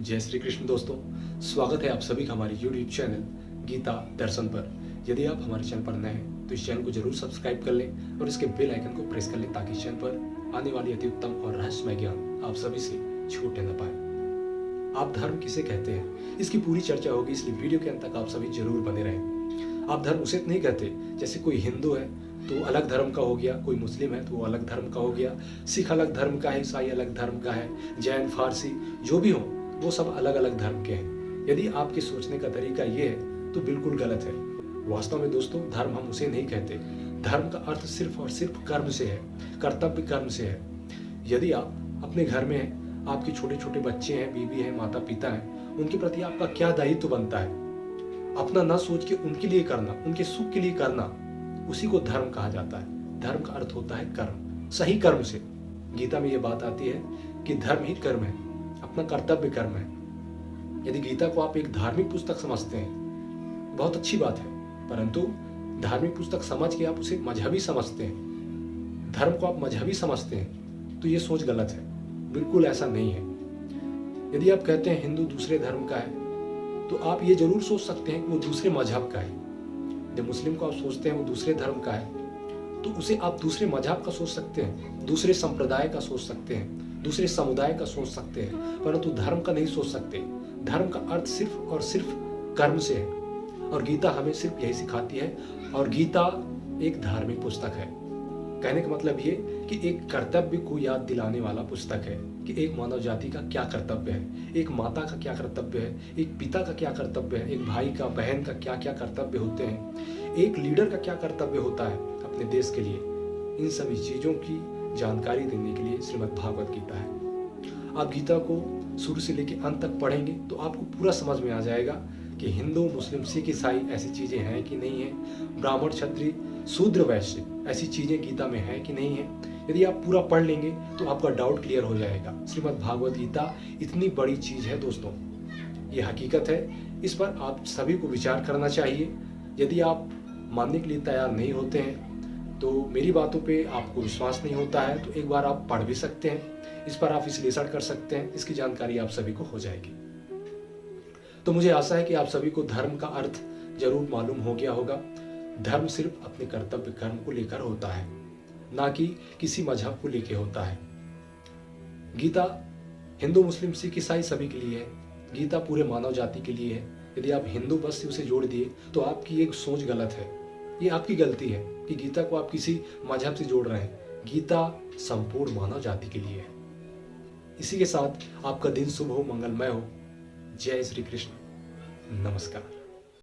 जय श्री कृष्ण दोस्तों, स्वागत है आप सभी का हमारे YouTube चैनल गीता दर्शन पर। यदि आप हमारे चैनल पर नए हैं तो इस चैनल को जरूर सब्सक्राइब कर लें और इसके बेल आइकन को प्रेस कर लें ताकि इस चैनल पर आने वाली अति उत्तम और रहस्यमय ज्ञान आप सभी से छूटने न पाए। आप धर्म किसे कहते हैं, इसकी पूरी चर्चा होगी, इसलिए वीडियो के अंत तक आप सभी जरूर बने रहें। आप धर्म उसे नहीं कहते जैसे कोई हिंदू है तो अलग धर्म का हो गया, कोई मुस्लिम है तो वो अलग धर्म का हो गया, सिख अलग धर्म का है, ईसाई अलग धर्म का है, जैन, फारसी जो भी हो वो सब अलग अलग धर्म के हैं। यदि आपके सोचने का तरीका ये है तो बिल्कुल गलत है। वास्तव में दोस्तों, धर्म हम उसे नहीं कहते। धर्म का अर्थ सिर्फ और सिर्फ कर्म से है, कर्तव्य कर्म से है। यदि आप अपने घर में हैं, आपके छोटे छोटे बच्चे हैं, बीवी है, माता पिता हैं, उनके प्रति आपका क्या दायित्व बनता है, अपना ना सोच के उनके लिए करना, उनके सुख के लिए करना, उसी को धर्म कहा जाता है। धर्म का अर्थ होता है कर्म, सही कर्म से। गीता में ये बात आती है कि धर्म ही कर्म है, अपना कर्तव्य कर्म है। यदि गीता को आप एक धार्मिक पुस्तक समझते हैं, बहुत अच्छी बात है, परंतु धार्मिक पुस्तक समझ के आप उसे मजहबी समझते हैं, धर्म को आप मजहबी समझते हैं, तो ये सोच गलत है। बिल्कुल ऐसा नहीं है। यदि आप कहते हैं हिंदू दूसरे धर्म का है तो आप ये जरूर सोच सकते हैं कि वो दूसरे मजहब का है। जब मुस्लिम को आप सोचते हैं वो दूसरे धर्म का है तो उसे आप दूसरे मजहब का सोच सकते हैं, दूसरे संप्रदाय का सोच सकते हैं, दूसरे समुदाय का सोच सकते हैं, परंतु धर्म का नहीं सोच सकते। धर्म का अर्थ सिर्फ और सिर्फ कर्म से है और गीता हमें सिर्फ यही सिखाती है। और गीता एक धार्मिक पुस्तक है। कहने का मतलब ये कि एक कर्तव्य को याद दिलाने वाला पुस्तक है कि एक मानव जाति का क्या कर्तव्य है, एक माता का क्या कर्तव्य है, एक पिता का क्या कर्तव्य है, एक भाई का, बहन का क्या क्या कर्तव्य होते हैं, एक लीडर का क्या कर्तव्य होता है अपने देश के लिए। इन सभी चीज़ों की जानकारी देने के लिए श्रीमद् भागवत गीता है। आप गीता को शुरू से लेकर अंत तक पढ़ेंगे तो आपको पूरा समझ में आ जाएगा कि हिंदू, मुस्लिम, सिख, ईसाई ऐसी चीज़ें हैं कि नहीं है, ब्राह्मण, क्षत्रिय, शूद्र, वैश्य ऐसी चीज़ें गीता में है कि नहीं है। यदि आप पूरा पढ़ लेंगे तो आपका डाउट क्लियर हो जाएगा। श्रीमद् भागवत गीता इतनी बड़ी चीज़ है दोस्तों, ये हकीकत है। इस पर आप सभी को विचार करना चाहिए। यदि आप मानने के लिए तैयार नहीं होते हैं तो मेरी बातों पे आपको विश्वास नहीं होता है तो एक बार आप पढ़ भी सकते हैं, इस पर आप विश्लेषण कर सकते हैं, इसकी जानकारी आप सभी को हो जाएगी। तो मुझे आशा है कि आप सभी को धर्म का अर्थ जरूर मालूम हो गया होगा। धर्म सिर्फ अपने कर्तव्य कर्म को लेकर होता है, ना कि किसी मजहब को लेकर होता है। गीता हिंदू, मुस्लिम, सिख, ईसाई सभी के लिए है। गीता पूरे मानव जाति के लिए है। यदि आप हिंदू बस से उसे जोड़ दिए तो आपकी एक सोच गलत है, ये आपकी गलती है कि गीता को आप किसी मजहब से जोड़ रहे हैं। गीता संपूर्ण मानव जाति के लिए है। इसी के साथ आपका दिन शुभ हो, मंगलमय हो। जय श्री कृष्ण, नमस्कार।